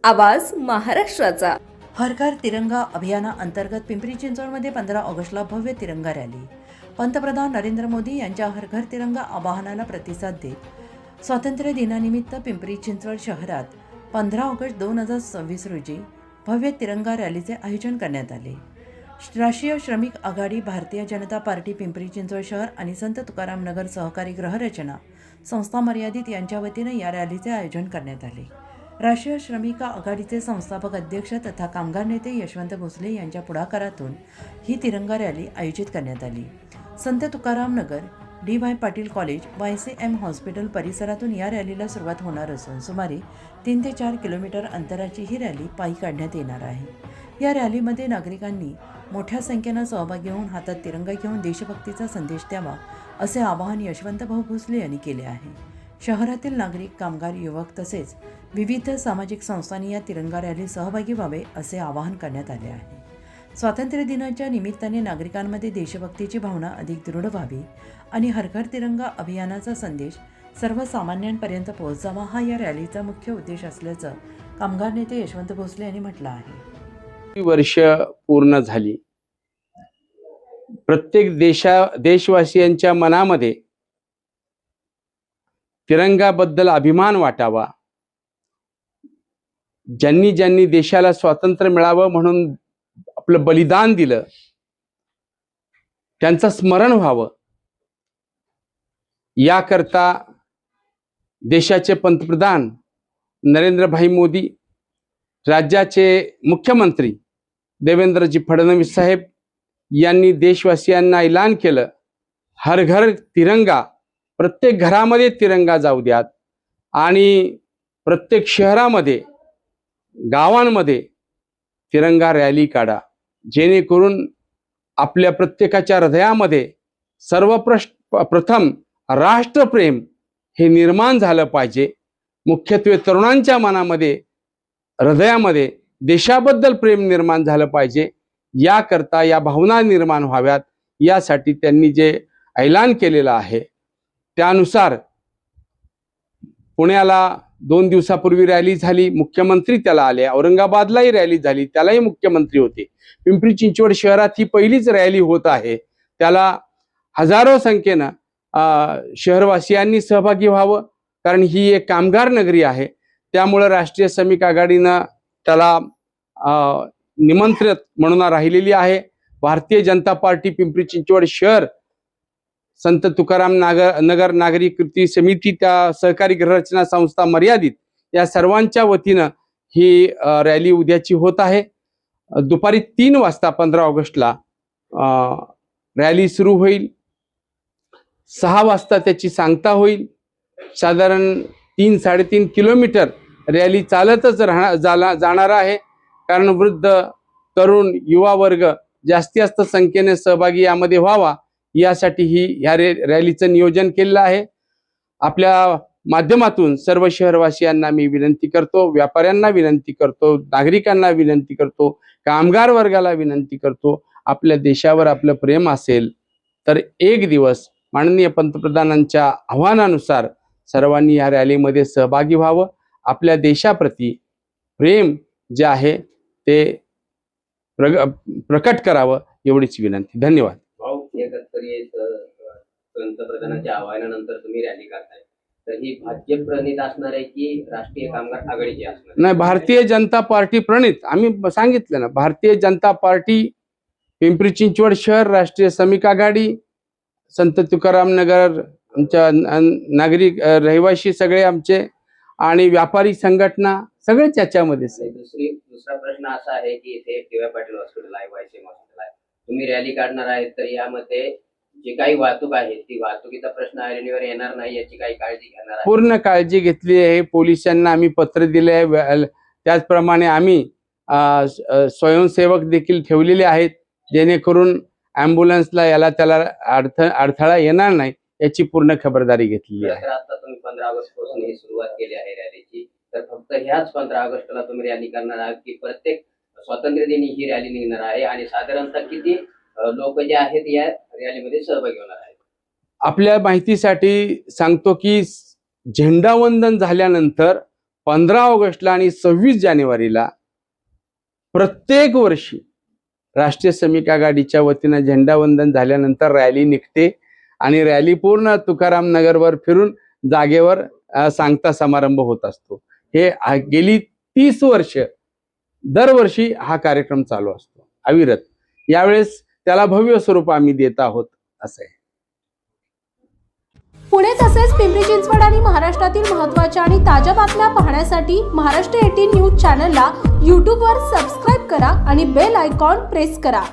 आवाज महाराष्ट्राचा। हर घर तिरंगा अभियानाअंतर्गत पिंपरी चिंचवडमध्ये 15 ऑगस्टला भव्य तिरंगा रॅली। पंतप्रधान नरेंद्र मोदी यांच्या हर घर तिरंगा आवाहनाला प्रतिसाद देत स्वातंत्र्य दिनानिमित्त पिंपरी चिंचवड शहरात 15 ऑगस्ट 2026 रोजी भव्य तिरंगा रॅलीचे आयोजन करण्यात आले। राष्ट्रीय श्रमिक आघाडी, भारतीय जनता पार्टी पिंपरी चिंचवड शहर आणि संत तुकाराम नगर सहकारी गृहरचना संस्था मर्यादित यांच्या वतीने या रॅलीचे आयोजन करण्यात आले। राष्ट्रीय श्रमिक आघाडीचे संस्थापक अध्यक्ष तथा कामगार नेते यशवंत भोसले यांच्या पुढाकारातून ही तिरंगा रॅली आयोजित करण्यात आली। Sant Tukaram Nagar, D Y. Patil college, YCM hospital परिसरातून या रॅलीला सुरुवात होणार असून सुमारे 3 ते 4 किलोमीटर अंतराची ही रॅली पायी काढण्यात येणार आहे। या रॅलीमध्ये नागरिकांनी मोठ्या संख्येने सहभागी होऊन हातात तिरंगा घेऊन देशभक्तीचा संदेश द्यावा असे आवाहन यशवंतभाऊ भोसले यांनी केले आहे। शहरातील नागरिक, कामगार, युवक तसेच विविध सामाजिक संस्थांनी या तिरंगा रॅलीत सहभागी व्हावे असे आवाहन करण्यात आले आहे। स्वातंत्र्य दिनाच्या निमित्ताने नागरिकांमध्ये देशभक्तीची भावना अधिक दृढ व्हावी आणि हर घर तिरंगा अभियानाचा संदेश सर्वसामान्यांपर्यंत पोहोचावा हा या रॅलीचा मुख्य उद्देश असल्याचं कामगार नेते यशवंत भोसले यांनी म्हटलं आहे। वर्ष पूर्ण झाली। प्रत्येक देशवासियांच्या मनामध्ये तिरंगाबद्दल अभिमान वाटावा। ज्यांनी ज्यांनी देशाला स्वातंत्र्य मिळावं म्हणून आपलं बलिदान दिलं त्यांचं स्मरण व्हावं याकरता देशाचे पंतप्रधान नरेंद्रभाई मोदी, राज्याचे मुख्यमंत्री देवेंद्रजी फडणवीस साहेब यांनी देशवासियांना ऐलान केलं, हर घर तिरंगा, प्रत्येक घरामध्ये तिरंगा जाऊ द्यात आणि प्रत्येक शहरामध्ये, गावांमध्ये तिरंगा रॅली काढा, जेणेकरून आपल्या प्रत्येकाच्या हृदयामध्ये सर्वप्रथम राष्ट्रप्रेम हे निर्माण झालं पाहिजे। मुख्यत्वे तरुणांच्या मनामध्ये, हृदयामध्ये देशाबद्दल प्रेम निर्माण झालं पाहिजे। याकरता या भावना निर्माण व्हाव्यात यासाठी त्यांनी जे ऐलान केलेलं आहे त्यानुसार पुण्याला 2 दिवसापूर्वी रॅली झाली, मुख्यमंत्री त्याला आले। औरंगाबादलाही रॅली झाली, त्यालाही मुख्यमंत्री होते। पिंपरी चिंचवड शहरात ही पहिलीच रॅली होत आहे, त्याला हजारो संख्येनं शहरवासियांनी सहभागी व्हावं, कारण ही एक कामगार नगरी आहे। त्यामुळे राष्ट्रीय श्रमिक आघाडीनं त्याला निमंत्रित म्हणून राहिलेली आहे। भारतीय जनता पार्टी पिंपरी चिंचवड शहर, संत तुकाराम नगर नागरी कृती समिती, त्या सहकारी गृहरचना संस्था मर्यादित या सर्वांच्या वतीनं ही रॅली उद्याची होत आहे। दुपारी 3 वाजता 15 ऑगस्टला रॅली सुरू होईल। 6 वाजता त्याची सांगता होईल। साधारण 3-3.5 किलोमीटर रॅली चालतच जाणार आहे, कारण वृद्ध, तरुण, युवा वर्ग जास्त संख्येने सहभागी यामध्ये व्हावा यासाठी ह्या रॅलीचं नियोजन केलेलं आहे। आपल्या माध्यमातून सर्व शहरवासियांना मी विनंती करतो, व्यापाऱ्यांना विनंती करतो, नागरिकांना विनंती करतो, कामगार वर्गाला विनंती करतो, आपल्या देशावर आपलं प्रेम असेल तर एक दिवस माननीय पंतप्रधानांच्या आव्हानानुसार सर्वांनी या रॅलीमध्ये सहभागी व्हावं। आपल्या देशाप्रती प्रेम जे आहे ते प्रकट करावं एवढीच विनंती। धन्यवाद। पंतप्रधानांच्या आवाहनानंतर तुम्ही रॅली करताय, तर ही भाजप प्रणित असणार आहे की राष्ट्रीय कामगार आघाडीची असणार? नाही, भारतीय जनता पार्टी प्रणित। आम्ही सांगितलं ना, भारतीय जनता पार्टी, पिंपरी चिंचवड शहर, राष्ट्रीय श्रमिक आघाडी, संत तुकाराम नगर, आमच्या नागरिक रहिवासी सगळे आमचे, आणि व्यापारी संघटना सगळेच याच्यामध्ये। दुसरा प्रश्न असा आहे की इथे डी.वाय. पाटील हॉस्पिटल आहे, YCM हॉस्पिटल आहे, तुम्ही रॅली काढणार आहेत, तर यामध्ये जी काही वाहतूक आहे ती वाहतुकीचा प्रश्न ऐरणीवर येणार नाही याची काही काळजी घेणार आहे? पूर्ण काळजी घेतली आहे। पोलिसांना आम्ही पत्र दिले आहे, त्याचप्रमाणे आम्ही स्वयंसेवक देखील ठेवलेले आहेत, जेणेकरून ॲम्ब्युलन्सला याला त्याला अडथळा येणार नाही याची पूर्ण खबरदारी घेतलेली आहे। आता तुम्ही 15 ऑगस्ट पासून ही सुरुवात केली आहे रॅलीची, तर फक्त ह्याच 15 ऑगस्टला तुम्ही रॅली करणार आहात की प्रत्येक स्वातंत्र्य दिनी ही रॅली निघणार आहे, आणि साधारणतः किती लोक जे आहेत या रॅलीमध्ये सहभागी होणार आहेत? आपल्या माहितीसाठी सांगतो की झेंडावंदन झाल्यानंतर 15 ऑगस्टला आणि 26 जानेवारीला प्रत्येक वर्षी राष्ट्रीय श्रमिक आघाडीच्या वतीनं झेंडावंदन झाल्यानंतर रॅली निघते आणि रॅली पूर्ण तुकाराम नगरवर फिरून जागेवर सांगता समारंभ होत असतो. हे गेली 30 वर्ष दरवर्षी हा कार्यक्रम चालू असतो अविरत. यावेळेस त्याला भव्य स्वरूप आम्ही देत आहोत असं आहे. पुणे तसेच पिंपरी चिंचवड आणि महाराष्ट्रातील महत्त्वाच्या आणि ताज्या बातम्या पाहण्यासाठी महाराष्ट्र 18 न्यूज चॅनलला यूट्यूबवर सबस्क्राईब करा आणि बेल आयकॉन प्रेस करा.